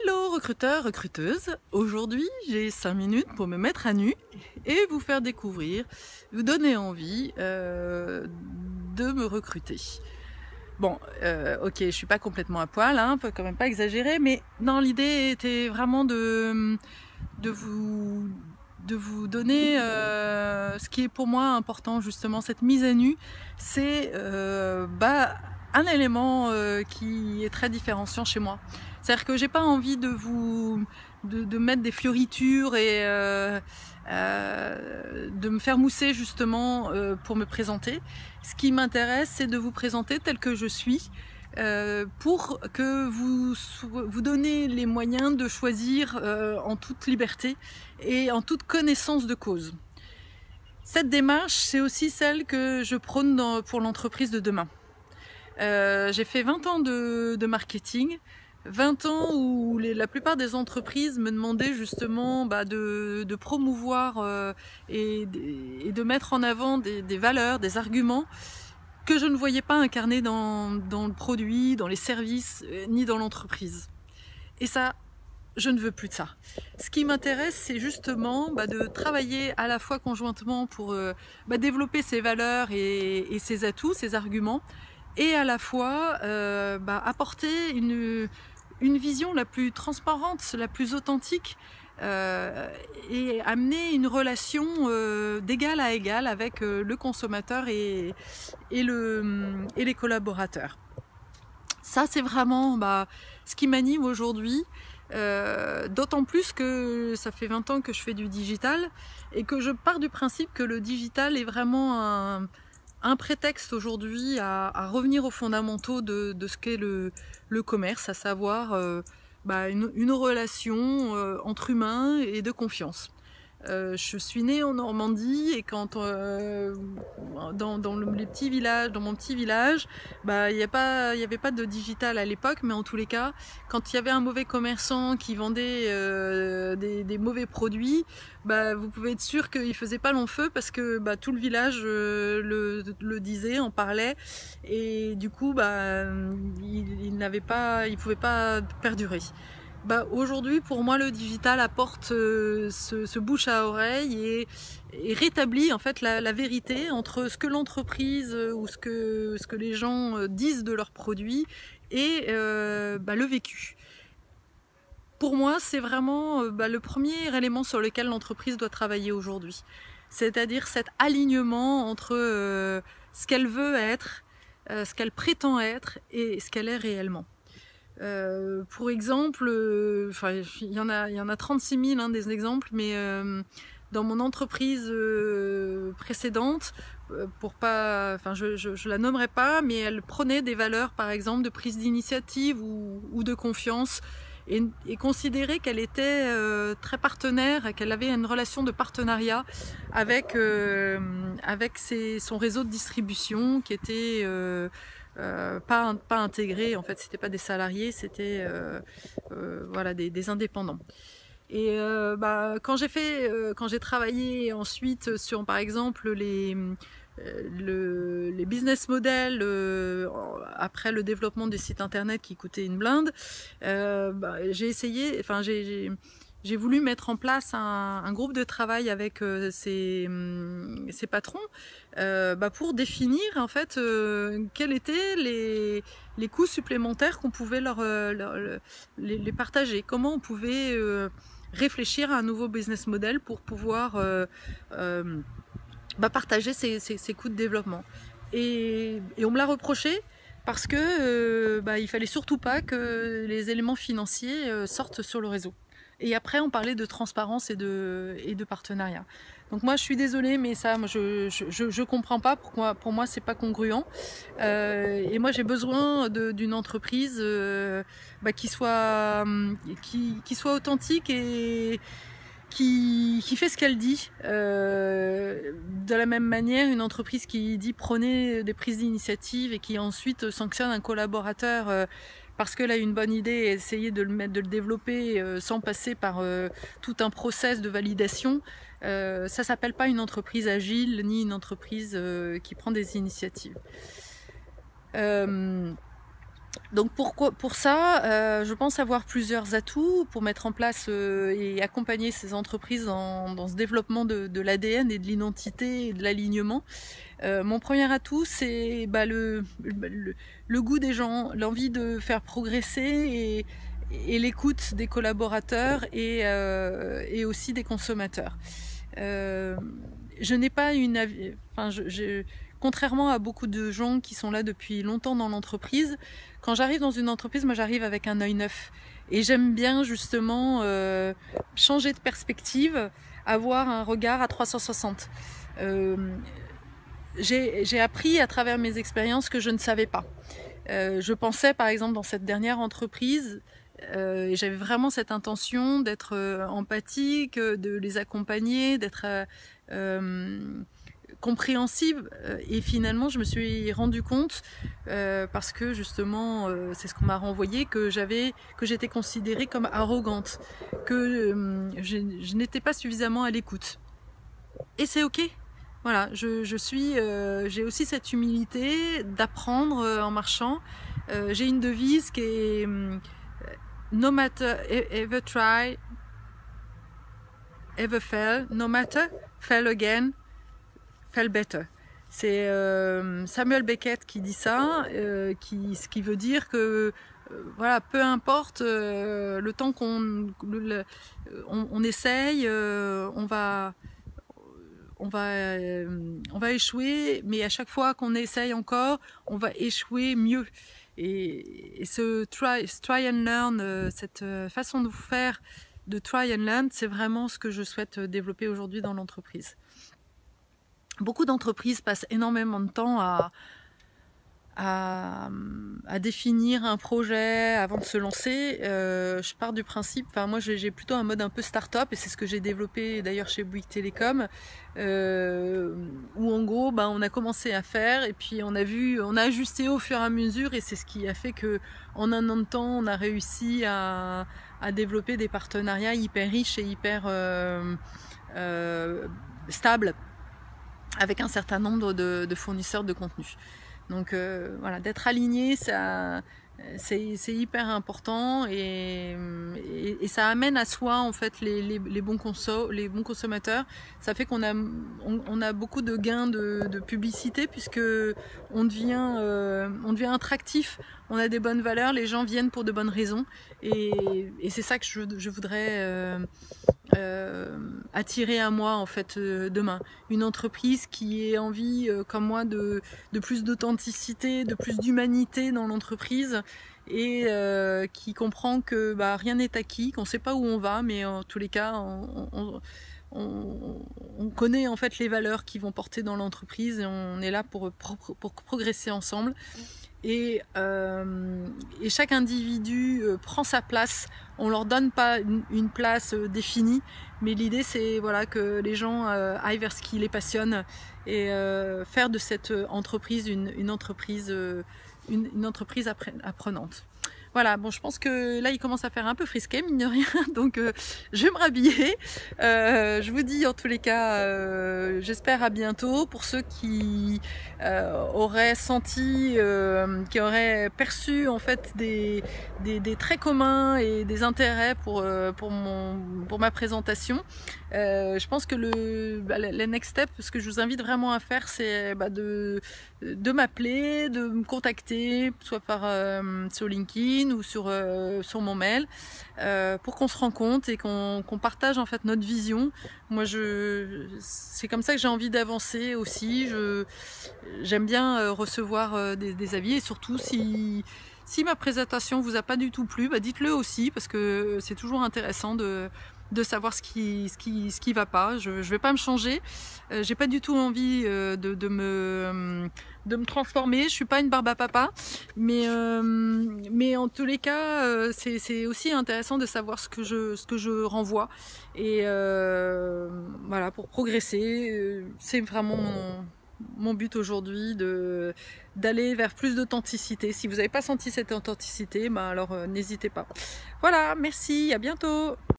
Hello recruteurs, recruteuses, aujourd'hui j'ai 5 minutes pour me mettre à nu et vous faire découvrir, vous donner envie de me recruter. Bon, ok, je suis pas complètement à poil, faut quand même pas exagérer, mais non, l'idée était vraiment de vous donner ce qui est pour moi important, justement, cette mise à nu, c'est un élément qui est très différenciant chez moi. C'est-à-dire que j'ai pas envie de mettre des fioritures et de me faire mousser justement pour me présenter. Ce qui m'intéresse, c'est de vous présenter tel que je suis, pour que vous donnez les moyens de choisir en toute liberté et en toute connaissance de cause. Cette démarche, c'est aussi celle que je prône pour l'entreprise de demain. J'ai fait 20 ans de marketing, 20 ans où la plupart des entreprises me demandaient justement de promouvoir et de mettre en avant des valeurs, des arguments que je ne voyais pas incarnés dans le produit, dans les services, ni dans l'entreprise. Et ça, je ne veux plus de ça. Ce qui m'intéresse, c'est justement de travailler à la fois conjointement pour développer ses valeurs et ses atouts, ses arguments, et à la fois apporter une vision la plus transparente, la plus authentique, et amener une relation d'égal à égal avec le consommateur et les collaborateurs. Ça, c'est vraiment ce qui m'anime aujourd'hui, d'autant plus que ça fait 20 ans que je fais du digital et que je pars du principe que le digital est vraiment un prétexte aujourd'hui à revenir aux fondamentaux de ce qu'est le commerce, à savoir une relation entre humains et de confiance. Je suis née en Normandie et quand dans les petits villages, dans mon petit village, il n'y avait pas de digital à l'époque, mais en tous les cas, quand il y avait un mauvais commerçant qui vendait des mauvais produits, vous pouvez être sûr qu'il faisait pas long feu parce que tout le village le disait, en parlait, et du coup il pouvait pas perdurer. Aujourd'hui, pour moi, le digital apporte ce bouche à oreille et rétablit en fait la vérité entre ce que l'entreprise ou ce que les gens disent de leurs produits et le vécu. Pour moi, c'est vraiment le premier élément sur lequel l'entreprise doit travailler aujourd'hui. C'est-à-dire cet alignement entre ce qu'elle veut être, ce qu'elle prétend être et ce qu'elle est réellement. Pour exemple, il y en a 36 000 des exemples, mais dans mon entreprise précédente, je la nommerai pas, mais elle prenait des valeurs, par exemple, de prise d'initiative ou de confiance, et considérait qu'elle était très partenaire, qu'elle avait une relation de partenariat avec son réseau de distribution qui était pas intégrés, en fait, c'était pas des salariés, c'était des indépendants. Et quand j'ai travaillé ensuite sur, par exemple, les business models après le développement des sites internet qui coûtaient une blinde, j'ai voulu mettre en place un groupe de travail avec ces patrons pour définir en fait quels étaient les coûts supplémentaires qu'on pouvait les partager, comment on pouvait réfléchir à un nouveau business model pour pouvoir partager ces coûts de développement. Et on me l'a reproché parce que il fallait surtout pas que les éléments financiers sortent sur le réseau. Et après, on parlait de transparence et de partenariat. Donc moi, je suis désolée, mais ça, moi, je comprends pas pourquoi. Pour moi, c'est pas congruent. Et moi, j'ai besoin d'une entreprise qui soit authentique et qui fait ce qu'elle dit. De la même manière, une entreprise qui dit prôner des prises d'initiative et qui ensuite sanctionne un collaborateur parce qu'elle a une bonne idée et essayer de le développer sans passer par tout un process de validation, ça s'appelle pas une entreprise agile ni une entreprise qui prend des initiatives. Donc pour ça, je pense avoir plusieurs atouts pour mettre en place et accompagner ces entreprises dans ce développement de l'ADN et de l'identité et de l'alignement. Mon premier atout, c'est le goût des gens, l'envie de faire progresser et l'écoute des collaborateurs et aussi des consommateurs. Je n'ai pas contrairement à beaucoup de gens qui sont là depuis longtemps dans l'entreprise, quand j'arrive dans une entreprise, moi j'arrive avec un œil neuf. Et j'aime bien justement changer de perspective, avoir un regard à 360. J'ai appris à travers mes expériences que je ne savais pas. Je pensais par exemple dans cette dernière entreprise, et j'avais vraiment cette intention d'être empathique, de les accompagner, d'être compréhensible, et finalement je me suis rendu compte parce que justement c'est ce qu'on m'a renvoyé, que j'étais considérée comme arrogante, que je n'étais pas suffisamment à l'écoute, et c'est ok. Voilà, j'ai aussi cette humilité d'apprendre en marchant. J'ai une devise qui est no matter ever try, ever fail, no matter fail again, fail better. C'est Samuel Beckett qui dit ça, ce qui veut dire que voilà, peu importe le temps qu'on essaye, on va échouer, mais à chaque fois qu'on essaye encore, on va échouer mieux. Et ce try and learn, cette façon de faire de try and learn, c'est vraiment ce que je souhaite développer aujourd'hui dans l'entreprise. Beaucoup d'entreprises passent énormément de temps à définir un projet avant de se lancer. Je pars du principe, moi j'ai plutôt un mode un peu start-up, et c'est ce que j'ai développé d'ailleurs chez Bouygues Télécom, où en gros on a commencé à faire, et puis on a ajusté au fur et à mesure, et c'est ce qui a fait que en un an de temps on a réussi à développer des partenariats hyper riches et hyper stables avec un certain nombre de fournisseurs de contenu. Donc voilà, d'être aligné, c'est hyper important, et ça amène à soi en fait les bons consommateurs. Ça fait qu'on a beaucoup de gains de publicité, puisque on devient attractif, on a des bonnes valeurs, les gens viennent pour de bonnes raisons, et c'est ça que je voudrais attirer à moi en fait demain. Une entreprise qui ait envie comme moi de plus d'authenticité, de plus d'humanité dans l'entreprise, et qui comprend que rien n'est acquis, qu'on ne sait pas où on va, mais en tous les cas on connaît en fait les valeurs qui vont porter dans l'entreprise, et on est là pour progresser ensemble. Et chaque individu prend sa place. On leur donne pas une place définie, mais l'idée c'est voilà, que les gens aillent vers ce qui les passionne, et faire de cette entreprise une entreprise apprenante. Voilà, bon, je pense que là il commence à faire un peu frisquet, mine de rien, donc je vais me rhabiller. Je vous dis en tous les cas, j'espère à bientôt. Pour ceux qui auraient senti, qui auraient perçu en fait des traits communs et des intérêts pour ma présentation, je pense que le next step, ce que je vous invite vraiment à faire, c'est de m'appeler, de me contacter, soit sur LinkedIn ou sur mon mail, pour qu'on se rencontre et qu'on partage en fait notre vision. Moi, c'est comme ça que j'ai envie d'avancer aussi. J'aime bien recevoir des avis, et surtout si ma présentation vous a pas du tout plu, dites-le aussi, parce que c'est toujours intéressant de savoir ce qui va pas. Je vais pas me changer. J'ai pas du tout envie de me transformer. Je suis pas une barbe à papa, mais en tous les cas, c'est aussi intéressant de savoir ce que je renvoie, et voilà, pour progresser. C'est vraiment mon but aujourd'hui, d'aller vers plus d'authenticité. Si vous n'avez pas senti cette authenticité, alors n'hésitez pas. Voilà, merci, à bientôt.